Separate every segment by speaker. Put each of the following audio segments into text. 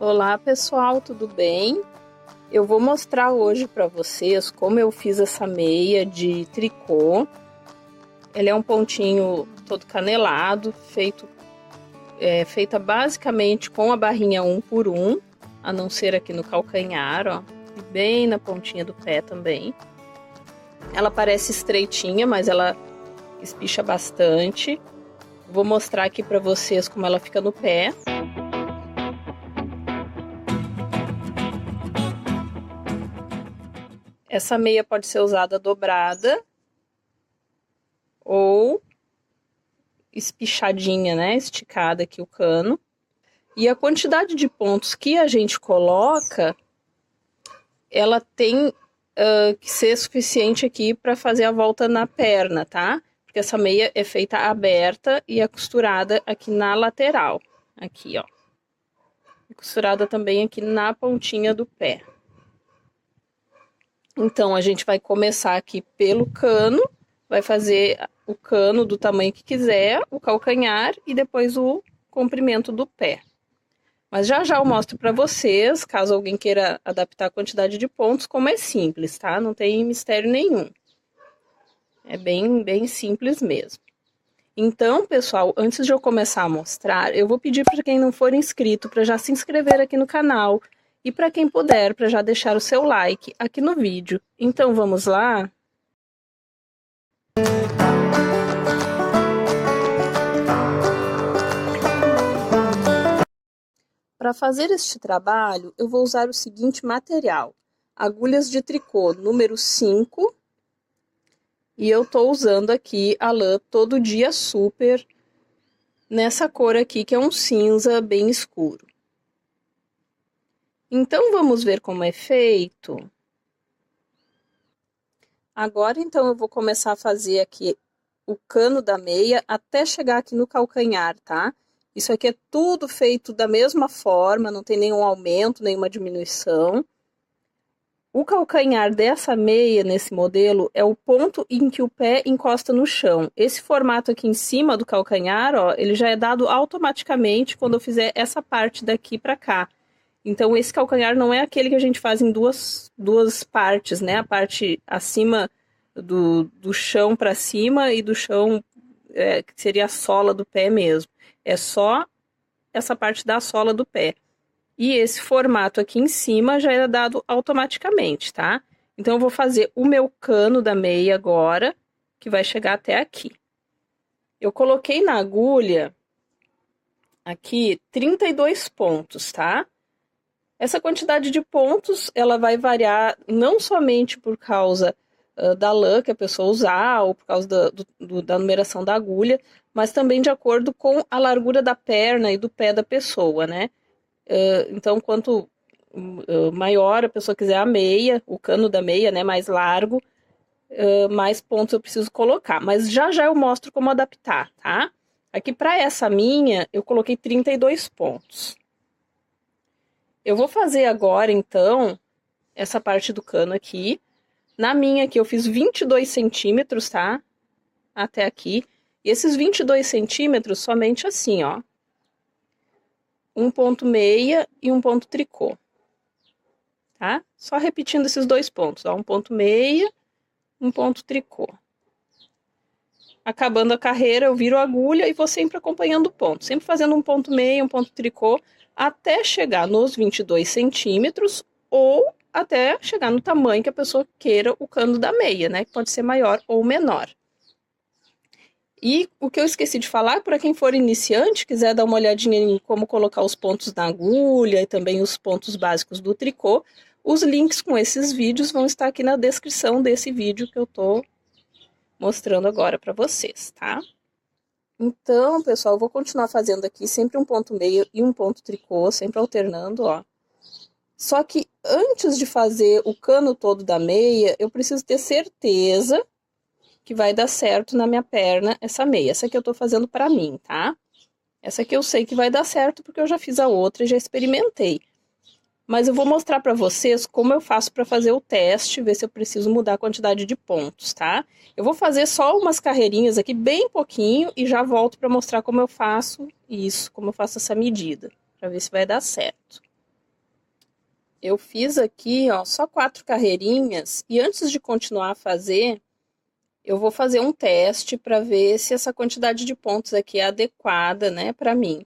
Speaker 1: Olá pessoal, tudo bem? Eu vou mostrar hoje para vocês como eu fiz essa meia de tricô. Ela é um pontinho todo canelado, feita basicamente com a barrinha 1 por 1, a não ser aqui no calcanhar, ó, e bem na pontinha do pé também. Ela parece estreitinha, mas ela espicha bastante. Vou mostrar aqui para vocês como ela fica no pé. Essa meia pode ser usada dobrada ou espichadinha, né? Esticada aqui o cano. E a quantidade de pontos que a gente coloca, ela tem que ser suficiente aqui para fazer a volta na perna, tá? Porque essa meia é feita aberta e é costurada aqui na lateral. Aqui, ó. E costurada também aqui na pontinha do pé. Então, a gente vai começar aqui pelo cano, vai fazer o cano do tamanho que quiser, o calcanhar e depois o comprimento do pé. Mas já eu mostro para vocês, caso alguém queira adaptar a quantidade de pontos, como é simples, tá? Não tem mistério nenhum. É bem simples mesmo. Então, pessoal, antes de eu começar a mostrar, eu vou pedir para quem não for inscrito para já se inscrever aqui no canal. E para quem puder, para já deixar o seu like aqui no vídeo. Então, vamos lá? Para fazer este trabalho, eu vou usar o seguinte material. Agulhas de tricô número 5. E eu estou usando aqui a lã Todo Dia Super, nessa cor aqui, que é um cinza bem escuro. Então, vamos ver como é feito. Agora, então, eu vou começar a fazer aqui o cano da meia até chegar aqui no calcanhar, tá? Isso aqui é tudo feito da mesma forma, não tem nenhum aumento, nenhuma diminuição. O calcanhar dessa meia, nesse modelo, é o ponto em que o pé encosta no chão. Esse formato aqui em cima do calcanhar, ó, ele já é dado automaticamente quando eu fizer essa parte daqui pra cá. Então, esse calcanhar não é aquele que a gente faz em duas partes, né? A parte acima do chão para cima e do chão, que seria a sola do pé mesmo. É só essa parte da sola do pé. E esse formato aqui em cima já é dado automaticamente, tá? Então, eu vou fazer o meu cano da meia agora, que vai chegar até aqui. Eu coloquei na agulha aqui 32 pontos, tá? Essa quantidade de pontos, ela vai variar não somente por causa da lã que a pessoa usar, ou por causa da numeração da agulha, mas também de acordo com a largura da perna e do pé da pessoa, né? Então, quanto maior a pessoa quiser a meia, o cano da meia, né, mais largo, mais pontos eu preciso colocar. Mas já eu mostro como adaptar, tá? Aqui para essa minha, eu coloquei 32 pontos. Eu vou fazer agora, então, essa parte do cano aqui. Na minha aqui, eu fiz 22 centímetros, tá? Até aqui. E esses 22 centímetros, somente assim, ó. Um ponto meia e um ponto tricô. Tá? Só repetindo esses dois pontos, ó. Um ponto meia, um ponto tricô. Acabando a carreira, eu viro a agulha e vou sempre acompanhando o ponto. Sempre fazendo um ponto meia, um ponto tricô, até chegar nos 22 centímetros ou até chegar no tamanho que a pessoa queira o cano da meia, né? Que pode ser maior ou menor. E o que eu esqueci de falar, para quem for iniciante, quiser dar uma olhadinha em como colocar os pontos na agulha e também os pontos básicos do tricô, os links com esses vídeos vão estar aqui na descrição desse vídeo que eu tô mostrando agora para vocês, tá? Então, pessoal, eu vou continuar fazendo aqui sempre um ponto meio e um ponto tricô, sempre alternando, ó. Só que antes de fazer o cano todo da meia, eu preciso ter certeza que vai dar certo na minha perna essa meia. Essa aqui eu tô fazendo pra mim, tá? Essa aqui eu sei que vai dar certo porque eu já fiz a outra e já experimentei. Mas eu vou mostrar pra vocês como eu faço pra fazer o teste, ver se eu preciso mudar a quantidade de pontos, tá? Eu vou fazer só umas carreirinhas aqui, bem pouquinho, e já volto pra mostrar como eu faço isso, como eu faço essa medida, pra ver se vai dar certo. eu fiz aqui, ó, só 4 carreirinhas, e antes de continuar a fazer, eu vou fazer um teste para ver se essa quantidade de pontos aqui é adequada, né, para mim.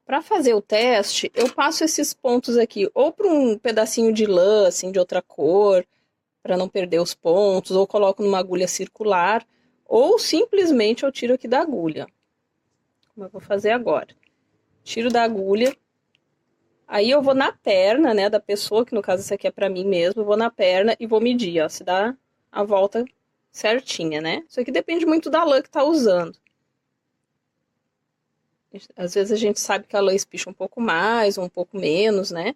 Speaker 1: Para fazer o teste, eu passo esses pontos aqui ou para um pedacinho de lã, assim, de outra cor, para não perder os pontos, ou coloco numa agulha circular, ou simplesmente eu tiro aqui da agulha, como eu vou fazer agora. Tiro da agulha, aí eu vou na perna, né, da pessoa, que no caso essa aqui é para mim mesmo, eu vou na perna e vou medir, ó, se dá a volta certinha, né? Isso aqui depende muito da lã que tá usando. Às vezes a gente sabe que a lã espicha um pouco mais ou um pouco menos, né?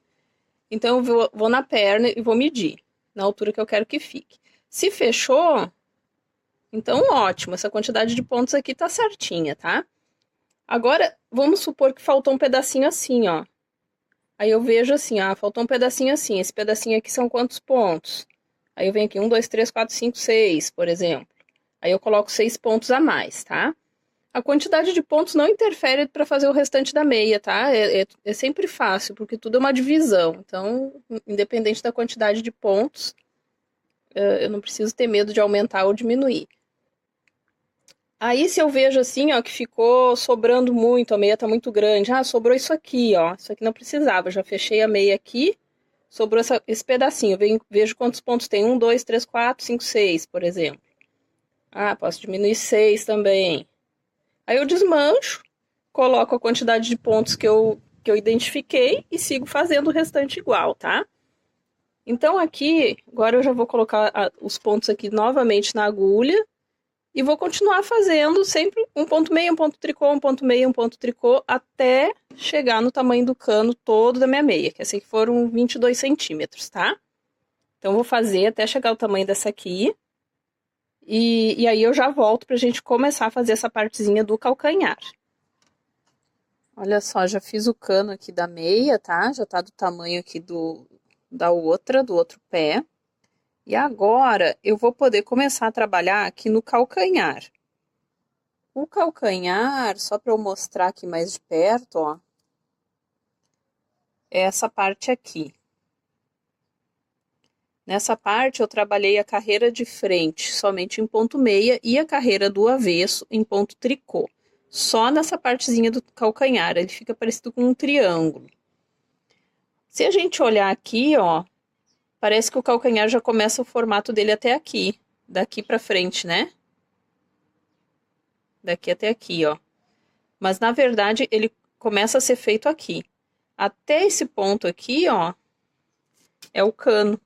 Speaker 1: Então eu vou na perna e vou medir na altura que eu quero que fique. Se fechou, então ótimo, essa quantidade de pontos aqui tá certinha, tá? Agora, vamos supor que faltou um pedacinho assim, ó. Aí eu vejo assim, ah, faltou um pedacinho assim, esse pedacinho aqui são quantos pontos? Aí eu venho aqui, 1, 2, 3, 4, 5, 6, por exemplo. Aí eu coloco 6 pontos a mais, tá? A quantidade de pontos não interfere para fazer o restante da meia, tá? É sempre fácil, porque tudo é uma divisão. Então, independente da quantidade de pontos, eu não preciso ter medo de aumentar ou diminuir. Aí, se eu vejo assim, ó, que ficou sobrando muito, a meia tá muito grande. Ah, sobrou isso aqui, ó. Isso aqui não precisava. Já fechei a meia aqui, sobrou esse pedacinho. Vejo quantos pontos tem. 1, 2, 3, 4, 5, 6, por exemplo. Ah, posso diminuir 6 também. Aí eu desmancho, coloco a quantidade de pontos que eu identifiquei e sigo fazendo o restante igual, tá? Então aqui, agora eu já vou colocar os pontos aqui novamente na agulha e vou continuar fazendo sempre um ponto meio, um ponto tricô, um ponto meio, um ponto tricô, até chegar no tamanho do cano todo da minha meia, que essa aqui foram 22 centímetros, tá? Então vou fazer até chegar ao tamanho dessa aqui. E aí eu já volto pra gente começar a fazer essa partezinha do calcanhar. Olha só, já fiz o cano aqui da meia, tá? Já tá do tamanho aqui do outro pé. E agora eu vou poder começar a trabalhar aqui no calcanhar. O calcanhar, só para eu mostrar aqui mais de perto, ó, é essa parte aqui. Nessa parte eu trabalhei a carreira de frente somente em ponto meia e a carreira do avesso em ponto tricô. Só nessa partezinha do calcanhar, ele fica parecido com um triângulo. Se a gente olhar aqui, ó, parece que o calcanhar já começa o formato dele até aqui, daqui pra frente, né? Daqui até aqui, ó. Mas na verdade ele começa a ser feito aqui. Até esse ponto aqui, ó, é o cano.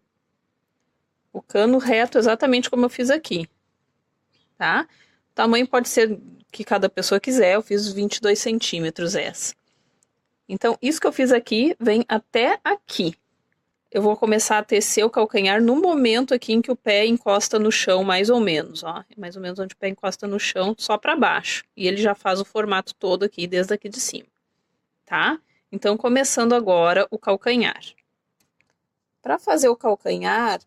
Speaker 1: O cano reto, exatamente como eu fiz aqui, tá? O tamanho pode ser que cada pessoa quiser, eu fiz 22 centímetros essa. Então, isso que eu fiz aqui vem até aqui. Eu vou começar a tecer o calcanhar no momento aqui em que o pé encosta no chão, mais ou menos, ó. Mais ou menos onde o pé encosta no chão, só para baixo. E ele já faz o formato todo aqui, desde aqui de cima, tá? Então, começando agora o calcanhar. Para fazer o calcanhar,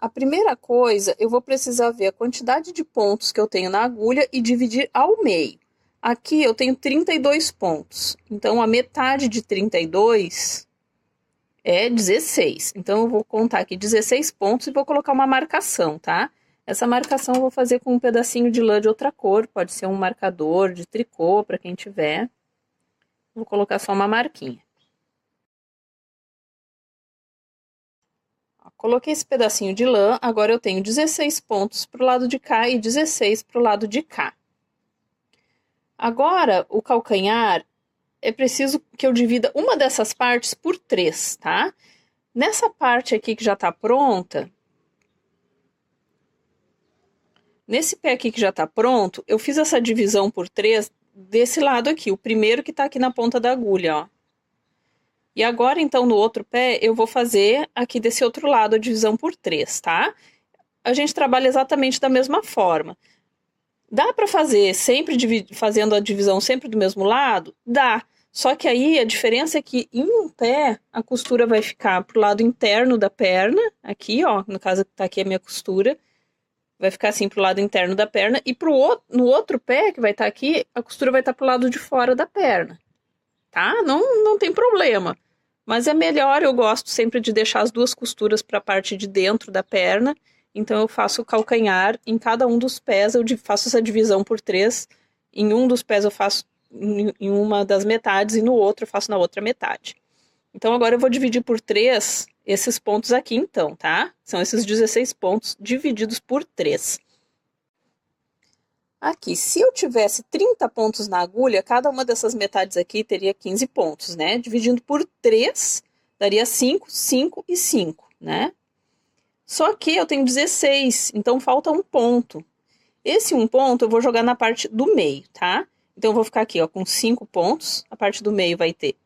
Speaker 1: a primeira coisa, eu vou precisar ver a quantidade de pontos que eu tenho na agulha e dividir ao meio. Aqui eu tenho 32 pontos, então a metade de 32 é 16. Então eu vou contar aqui 16 pontos e vou colocar uma marcação, tá? Essa marcação eu vou fazer com um pedacinho de lã de outra cor, pode ser um marcador de tricô, para quem tiver. Vou colocar só uma marquinha. Coloquei esse pedacinho de lã, agora eu tenho 16 pontos para o lado de cá e 16 para o lado de cá. Agora, o calcanhar, é preciso que eu divida uma dessas partes por 3, tá? Nessa parte aqui que já tá pronta, nesse pé aqui que já tá pronto, eu fiz essa divisão por 3 desse lado aqui, o primeiro que tá aqui na ponta da agulha, ó. E agora, então, no outro pé, eu vou fazer aqui desse outro lado a divisão por 3, tá? A gente trabalha exatamente da mesma forma. Dá para fazer sempre fazendo a divisão sempre do mesmo lado? Dá. Só que aí a diferença é que em um pé a costura vai ficar pro lado interno da perna, aqui, ó, no caso tá aqui a minha costura, vai ficar assim pro lado interno da perna, e no outro pé que vai estar aqui, a costura vai estar pro lado de fora da perna, tá? Não tem problema. Mas é melhor, eu gosto sempre de deixar as duas costuras para a parte de dentro da perna. Então, eu faço o calcanhar em cada um dos pés, eu faço essa divisão por 3. Em um dos pés eu faço em uma das metades e no outro eu faço na outra metade. Então, agora eu vou dividir por 3 esses pontos aqui, então, tá? São esses 16 pontos divididos por 3. Aqui, se eu tivesse 30 pontos na agulha, cada uma dessas metades aqui teria 15 pontos, né? Dividindo por 3, daria 5, 5 e 5, né? Só que eu tenho 16, então falta um ponto. Esse um ponto eu vou jogar na parte do meio, tá? Então eu vou ficar aqui, ó, com 5 pontos. A parte do meio vai ter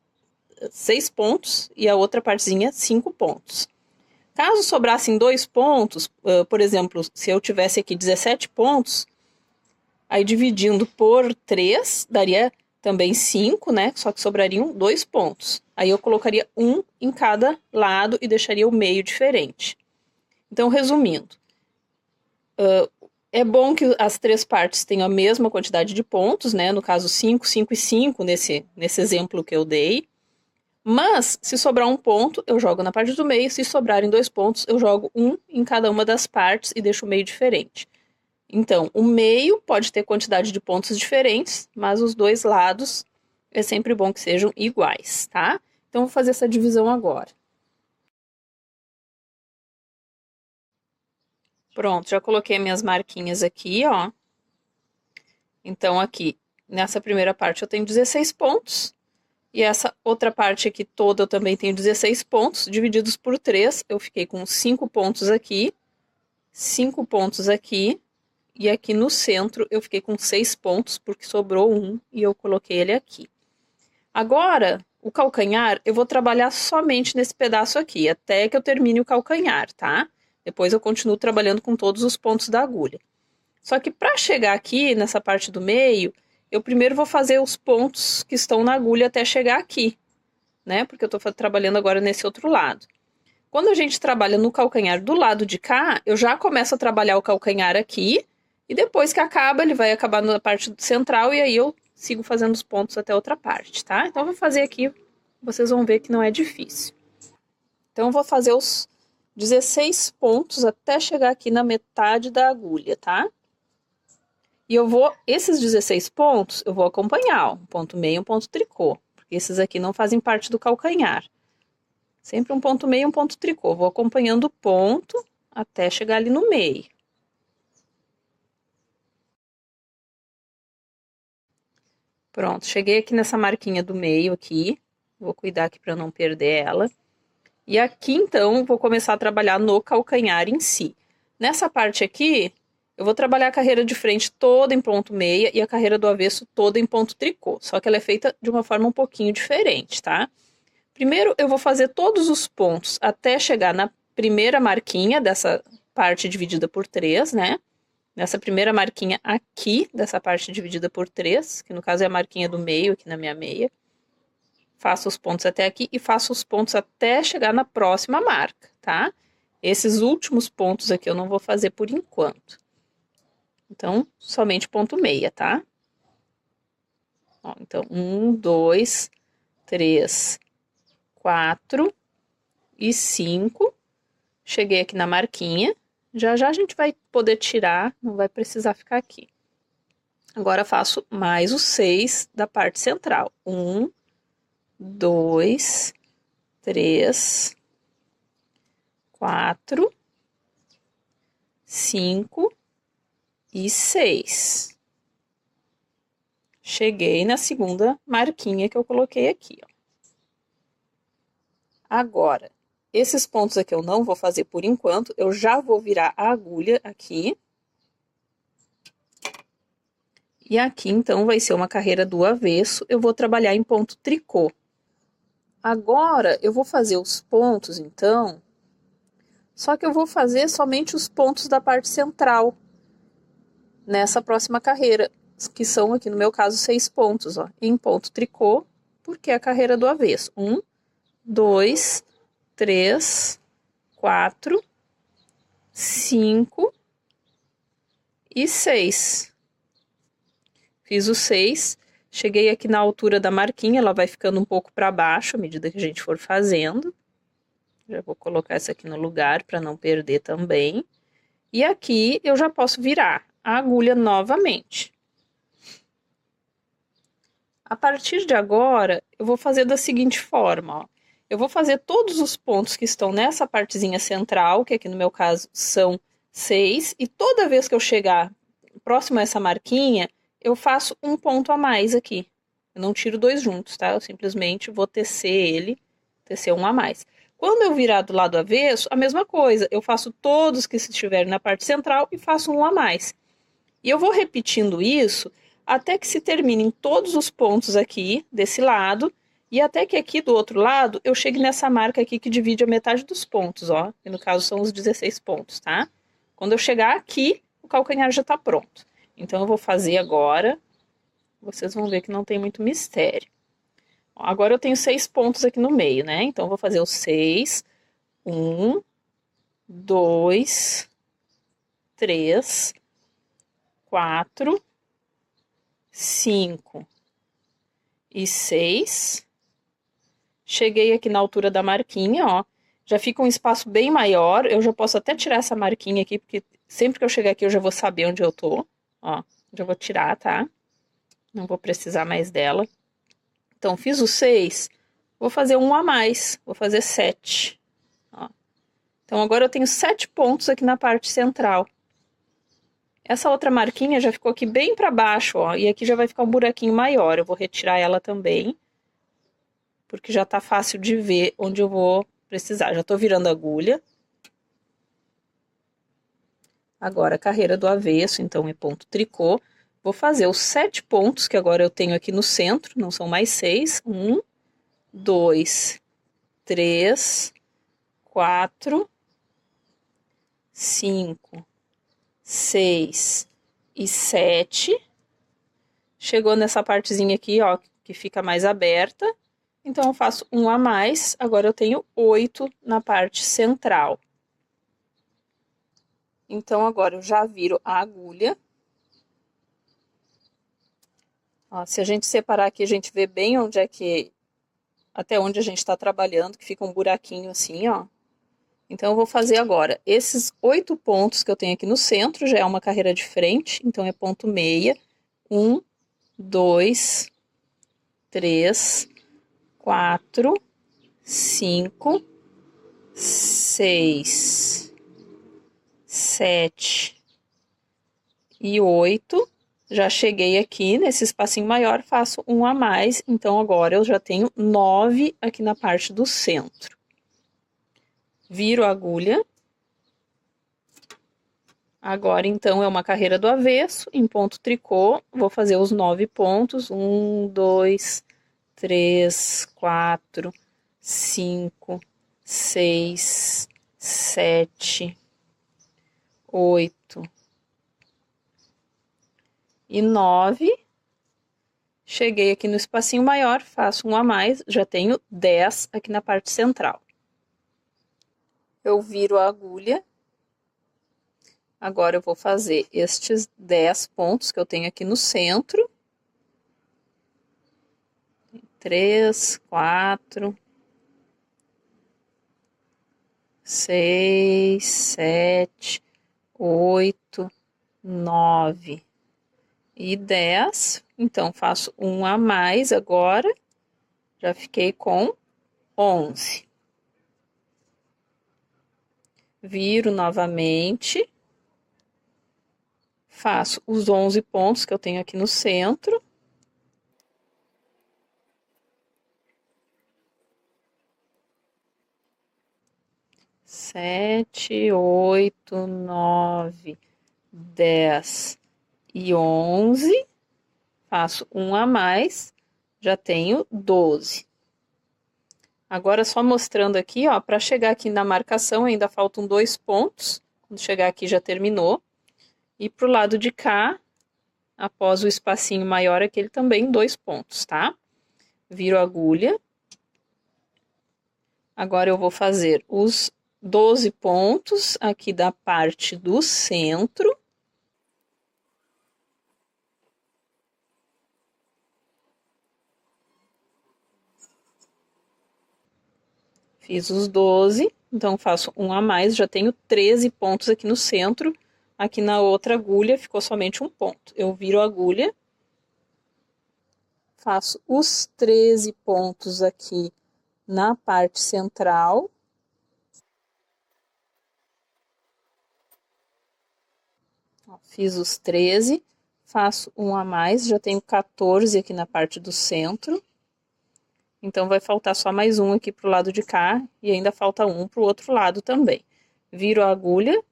Speaker 1: 6 pontos e a outra partezinha 5 pontos. Caso sobrassem 2 pontos, por exemplo, se eu tivesse aqui 17 pontos, aí dividindo por 3, daria também 5, né? Só que sobrariam 2 pontos. Aí eu colocaria um em cada lado e deixaria o meio diferente. Então, resumindo, é bom que as 3 partes tenham a mesma quantidade de pontos, né? No caso, 5, 5 e 5, nesse exemplo que eu dei. Mas, se sobrar um ponto, eu jogo na parte do meio. Se sobrarem 2 pontos, eu jogo um em cada uma das partes e deixo o meio diferente. Então, o meio pode ter quantidade de pontos diferentes, mas os dois lados é sempre bom que sejam iguais, tá? Então, vou fazer essa divisão agora. Pronto, já coloquei minhas marquinhas aqui, ó. Então, aqui, nessa primeira parte eu tenho 16 pontos. E essa outra parte aqui toda eu também tenho 16 pontos, divididos por 3. Eu fiquei com 5 pontos aqui, 5 pontos aqui. E aqui no centro eu fiquei com 6 pontos, porque sobrou um e eu coloquei ele aqui. Agora, o calcanhar, eu vou trabalhar somente nesse pedaço aqui, até que eu termine o calcanhar, tá? Depois eu continuo trabalhando com todos os pontos da agulha. Só que para chegar aqui, nessa parte do meio, eu primeiro vou fazer os pontos que estão na agulha até chegar aqui, né? Porque eu tô trabalhando agora nesse outro lado. Quando a gente trabalha no calcanhar do lado de cá, eu já começo a trabalhar o calcanhar aqui, e depois que acaba, ele vai acabar na parte central, e aí eu sigo fazendo os pontos até outra parte, tá? Então, eu vou fazer aqui, vocês vão ver que não é difícil. Então, eu vou fazer os 16 pontos até chegar aqui na metade da agulha, tá? E eu vou, esses 16 pontos, eu vou acompanhar, ó, um ponto meio e um ponto tricô, porque esses aqui não fazem parte do calcanhar. Sempre um ponto meio e um ponto tricô. Vou acompanhando o ponto até chegar ali no meio. Pronto, cheguei aqui nessa marquinha do meio aqui. Vou cuidar aqui para não perder ela. E aqui, então, vou começar a trabalhar no calcanhar em si. Nessa parte aqui, eu vou trabalhar a carreira de frente toda em ponto meia e a carreira do avesso toda em ponto tricô. Só que ela é feita de uma forma um pouquinho diferente, tá? Primeiro, eu vou fazer todos os pontos até chegar na primeira marquinha dessa parte dividida por 3, né? Nessa primeira marquinha aqui, dessa parte dividida por 3, que no caso é a marquinha do meio, aqui na minha meia. Faço os pontos até aqui e faço os pontos até chegar na próxima marca, tá? Esses últimos pontos aqui eu não vou fazer por enquanto. Então, somente ponto meia, tá? Ó, então, 1, 2, 3, 4 e 5. Cheguei aqui na marquinha. Já já a gente vai poder tirar, não vai precisar ficar aqui. Agora faço mais os 6 da parte central. 1, 2, 3, 4, 5 e 6. Cheguei na segunda marquinha que eu coloquei aqui, ó. Agora, esses pontos aqui eu não vou fazer por enquanto, eu já vou virar a agulha aqui. E aqui, então, vai ser uma carreira do avesso, eu vou trabalhar em ponto tricô. Agora, eu vou fazer os pontos, então, só que eu vou fazer somente os pontos da parte central, nessa próxima carreira, que são aqui, no meu caso, 6 pontos, ó, em ponto tricô, porque é a carreira do avesso. 1, 2, 3, 4, 5 e 6. Fiz os 6, Cheguei aqui na altura da marquinha, ela vai ficando um pouco para baixo à medida que a gente for fazendo. Já vou colocar essa aqui no lugar para não perder também. E aqui eu já posso virar a agulha novamente. A partir de agora, eu vou fazer da seguinte forma, ó. Eu vou fazer todos os pontos que estão nessa partezinha central, que aqui no meu caso são 6, e toda vez que eu chegar próximo a essa marquinha, eu faço um ponto a mais aqui. Eu não tiro dois juntos, tá? Eu simplesmente vou tecer um a mais. Quando eu virar do lado avesso, a mesma coisa. Eu faço todos que estiverem na parte central e faço um a mais. E eu vou repetindo isso até que se terminem todos os pontos aqui desse lado e até que aqui do outro lado eu chegue nessa marca aqui que divide a metade dos pontos, ó. Que no caso são os 16 pontos, tá? Quando eu chegar aqui, o calcanhar já tá pronto. Então eu vou fazer agora. Vocês vão ver que não tem muito mistério. Ó, agora eu tenho 6 pontos aqui no meio, né? Então eu vou fazer os 6. 1, 2, 3, 4, 5 e 6. Cheguei aqui na altura da marquinha, ó. Já fica um espaço bem maior. Eu já posso até tirar essa marquinha aqui, porque sempre que eu chegar aqui eu já vou saber onde eu tô. Ó, já vou tirar, tá? Não vou precisar mais dela. Então, fiz o 6. Vou fazer um a mais. Vou fazer 7. Ó. Então, agora eu tenho 7 pontos aqui na parte central. Essa outra marquinha já ficou aqui bem para baixo, ó. E aqui já vai ficar um buraquinho maior. Eu vou retirar ela também, porque já tá fácil de ver onde eu vou precisar. Já tô virando a agulha. Agora, a carreira do avesso, então, é ponto tricô. Vou fazer os 7 pontos que agora eu tenho aqui no centro, não são mais 6. 1, 2, 3, 4, 5, 6 e 7. Chegou nessa partezinha aqui, ó, que fica mais aberta. Então, eu faço um a mais. Agora, eu tenho 8 na parte central. Então, agora eu já viro a agulha. Ó, se a gente separar aqui, a gente vê bem onde é que... até onde a gente está trabalhando, que fica um buraquinho assim, ó. Então, eu vou fazer agora esses 8 pontos que eu tenho aqui no centro, já é uma carreira de frente, então é ponto meia. 1, 2, 3, 4, 5, 6, 7 e 8. Já cheguei aqui nesse espacinho maior, faço um a mais, então agora eu já tenho 9 aqui na parte do centro. Viro a agulha. Agora, então, é uma carreira do avesso, em ponto tricô, vou fazer os 9 pontos. 1, 2, 3, 4, 5, 6, 7, 8 e 9. Cheguei aqui no espacinho maior, faço um a mais, já tenho 10 aqui na parte central. Eu viro a agulha. Agora eu vou fazer estes 10 pontos que eu tenho aqui no centro. 3, 4, 6, 7, 8, 9 e 10. Então, faço um a mais agora. Já fiquei com 11. Viro novamente. Faço os 11 pontos que eu tenho aqui no centro. Sete, 8, 9, 10 e 11. Faço um a mais, já tenho 12. Agora, só mostrando aqui, ó, para chegar aqui na marcação ainda faltam 2 pontos. Quando chegar aqui já terminou. E pro lado de cá, após o espacinho maior, aquele também 2 pontos, tá? Viro a agulha. Agora eu vou fazer os 12 pontos aqui da parte do centro. Fiz os 12, então faço um a mais, já tenho 13 pontos aqui no centro. Aqui na outra agulha ficou somente um ponto. Eu viro a agulha, faço os 13 pontos aqui na parte central. Ó, fiz os 13, faço um a mais, já tenho 14 aqui na parte do centro. Então, vai faltar só mais um aqui pro lado de cá e ainda falta um pro outro lado também. Viro a agulha.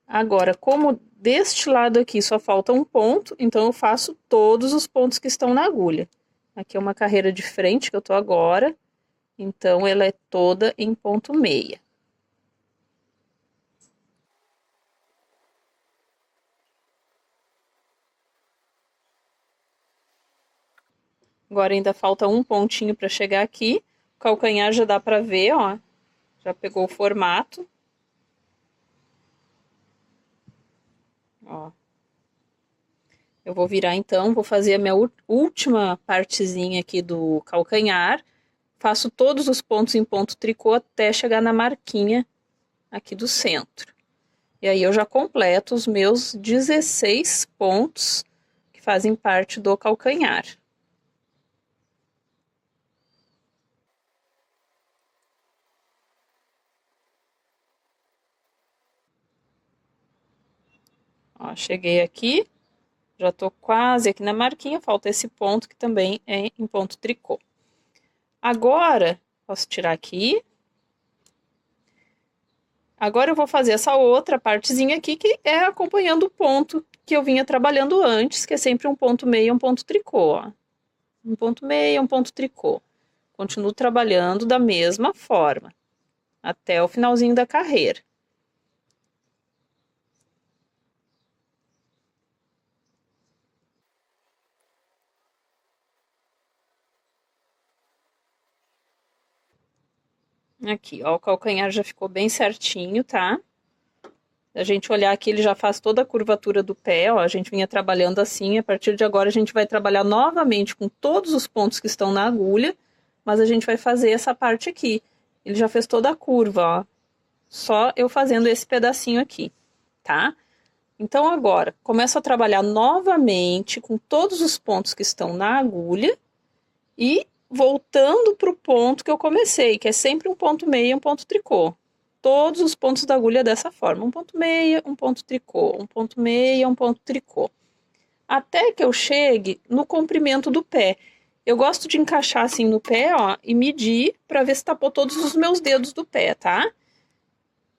Speaker 1: Agora, como deste lado aqui só falta um ponto, então eu faço todos os pontos que estão na agulha. Aqui é uma carreira de frente que eu tô agora, então ela é toda em ponto meia. Agora ainda falta um pontinho para chegar aqui. O calcanhar já dá para ver, ó. Já pegou o formato. Ó. Eu vou virar então, vou fazer a minha última partezinha aqui do calcanhar. Faço todos os pontos em ponto tricô até chegar na marquinha aqui do centro. E aí eu já completo os meus 16 pontos que fazem parte do calcanhar. Ó, cheguei aqui, já tô quase aqui na marquinha, falta esse ponto que também é em ponto tricô. Agora, posso tirar aqui. Agora eu vou fazer essa outra partezinha aqui, que é acompanhando o ponto que eu vinha trabalhando antes, que é sempre um ponto meio e um ponto tricô, ó. Um ponto meio, um ponto tricô. Continuo trabalhando da mesma forma, até o finalzinho da carreira. Aqui, ó, o calcanhar já ficou bem certinho, tá? A gente olhar aqui, ele já faz toda a curvatura do pé, ó, a gente vinha trabalhando assim, a partir de agora a gente vai trabalhar novamente com todos os pontos que estão na agulha, mas a gente vai fazer essa parte aqui. Ele já fez toda a curva, ó, só eu fazendo esse pedacinho aqui, tá? Então agora, começo a trabalhar novamente com todos os pontos que estão na agulha e voltando para o ponto que eu comecei, que é sempre um ponto meio e um ponto tricô. Todos os pontos da agulha dessa forma, um ponto meia, um ponto tricô, um ponto meia, um ponto tricô. Até que eu chegue no comprimento do pé. Eu gosto de encaixar assim no pé, ó, e medir para ver se tapou todos os meus dedos do pé, tá?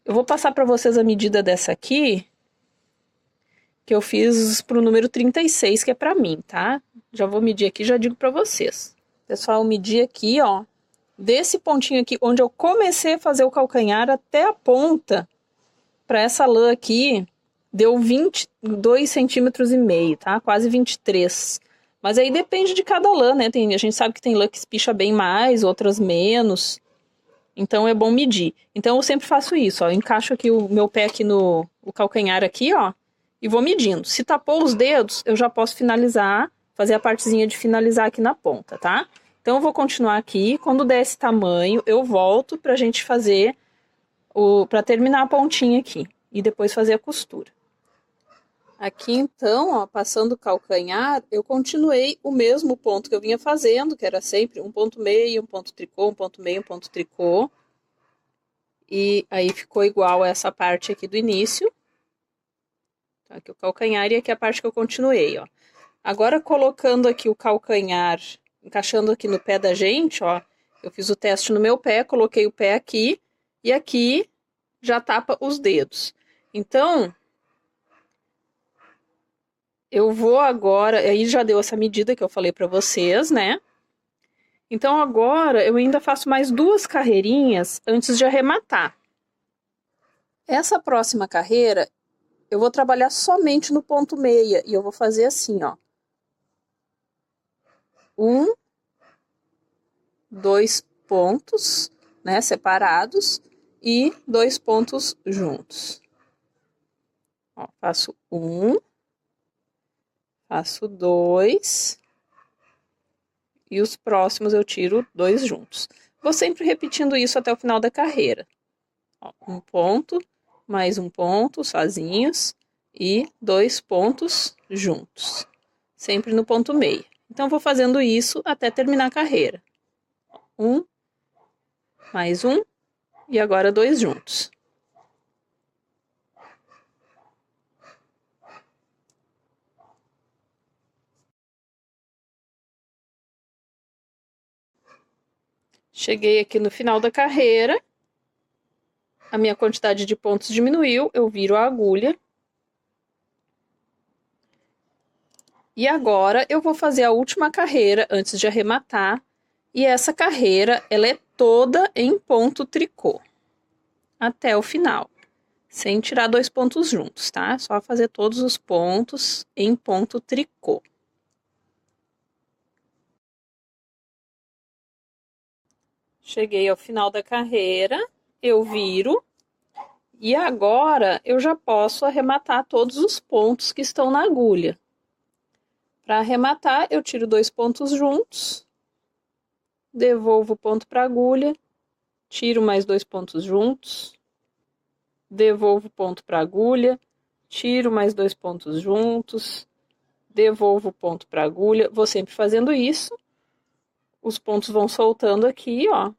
Speaker 1: Eu vou passar para vocês a medida dessa aqui, que eu fiz pro número 36, que é para mim, tá? Já vou medir aqui, já digo para vocês. Pessoal, medi aqui, ó, desse pontinho aqui, onde eu comecei a fazer o calcanhar até a ponta, para essa lã aqui, deu 22 centímetros e meio, tá? Quase 23. Mas aí depende de cada lã, né? A gente sabe que tem lã que espicha bem mais, outras menos. Então é bom medir. Então eu sempre faço isso, ó. Eu encaixo aqui o meu pé aqui no o calcanhar aqui, ó, e vou medindo. Se tapou os dedos, eu já posso finalizar, fazer a partezinha de finalizar aqui na ponta, tá? Então eu vou continuar aqui. Quando der esse tamanho, eu volto pra gente fazer para terminar a pontinha aqui e depois fazer a costura. Aqui então, ó, passando o calcanhar, eu continuei o mesmo ponto que eu vinha fazendo, que era sempre um ponto meio, um ponto tricô, um ponto meio, um ponto tricô. E aí ficou igual essa parte aqui do início. Tá, aqui o calcanhar e aqui a parte que eu continuei, ó. Agora colocando aqui o calcanhar, encaixando aqui no pé da gente, ó. Eu fiz o teste no meu pé, coloquei o pé aqui e aqui já tapa os dedos. Então, eu vou agora, aí já deu essa medida que eu falei para vocês, né? Então agora eu ainda faço mais 2 carreirinhas antes de arrematar. Essa próxima carreira eu vou trabalhar somente no ponto meia e eu vou fazer assim, ó. 1, 2 pontos, né, separados e 2 pontos juntos. Ó, faço 1, faço 2 e os próximos eu tiro 2 juntos. Vou sempre repetindo isso até o final da carreira. Ó, um ponto, mais um ponto, sozinhos, e 2 pontos juntos. Sempre no ponto meio. Então, vou fazendo isso até terminar a carreira. Um, mais um, e agora 2 juntos. Cheguei aqui no final da carreira, a minha quantidade de pontos diminuiu, eu viro a agulha. E agora eu vou fazer a última carreira antes de arrematar. E essa carreira, ela é toda em ponto tricô, até o final, sem tirar 2 pontos juntos, tá? Só fazer todos os pontos em ponto tricô. Cheguei ao final da carreira, eu viro, e agora eu já posso arrematar todos os pontos que estão na agulha. Para arrematar, eu tiro 2 pontos juntos, devolvo o ponto para a agulha, tiro mais 2 pontos juntos, devolvo o ponto para a agulha, tiro mais 2 pontos juntos, devolvo o ponto para a agulha. Vou sempre fazendo isso. Os pontos vão soltando aqui, ó.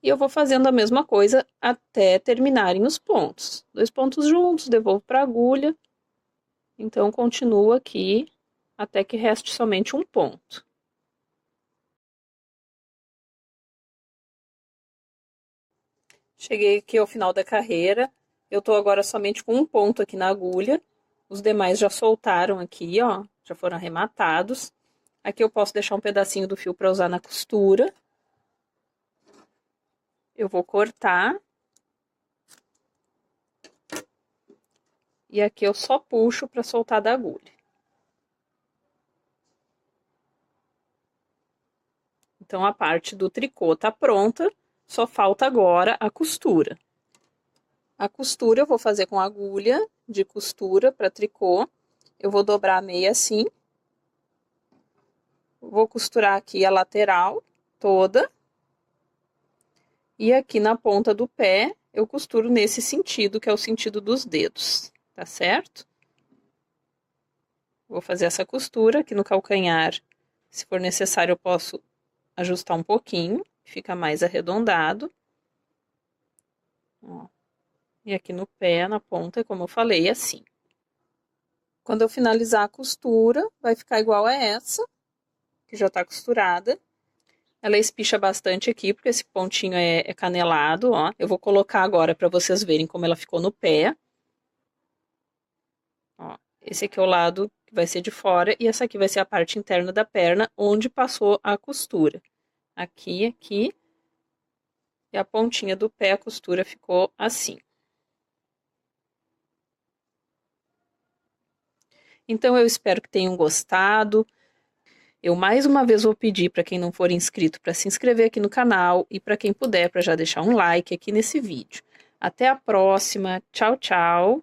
Speaker 1: E eu vou fazendo a mesma coisa até terminarem os pontos. 2 pontos juntos, devolvo para a agulha. Então, continuo aqui até que reste somente um ponto. Cheguei aqui ao final da carreira. Eu tô agora somente com um ponto aqui na agulha. Os demais já soltaram aqui, ó. Já foram arrematados. Aqui eu posso deixar um pedacinho do fio para usar na costura. Eu vou cortar. E aqui eu só puxo para soltar da agulha. Então, a parte do tricô tá pronta, só falta agora a costura. A costura eu vou fazer com agulha de costura para tricô. Eu vou dobrar a meia assim. Vou costurar aqui a lateral toda. E aqui na ponta do pé, eu costuro nesse sentido, que é o sentido dos dedos, tá certo? Vou fazer essa costura aqui no calcanhar. Se for necessário, eu posso ajustar um pouquinho, fica mais arredondado. Ó. E aqui no pé, na ponta, como eu falei, assim. Quando eu finalizar a costura, vai ficar igual a essa, que já tá costurada. Ela espicha bastante aqui, porque esse pontinho é canelado, ó. Eu vou colocar agora para vocês verem como ela ficou no pé. Ó, esse aqui é o lado que vai ser de fora, e essa aqui vai ser a parte interna da perna, onde passou a costura. Aqui, aqui. E a pontinha do pé, a costura ficou assim. Então, eu espero que tenham gostado. Eu mais uma vez vou pedir para quem não for inscrito para se inscrever aqui no canal e para quem puder para já deixar um like aqui nesse vídeo. Até a próxima. Tchau, tchau.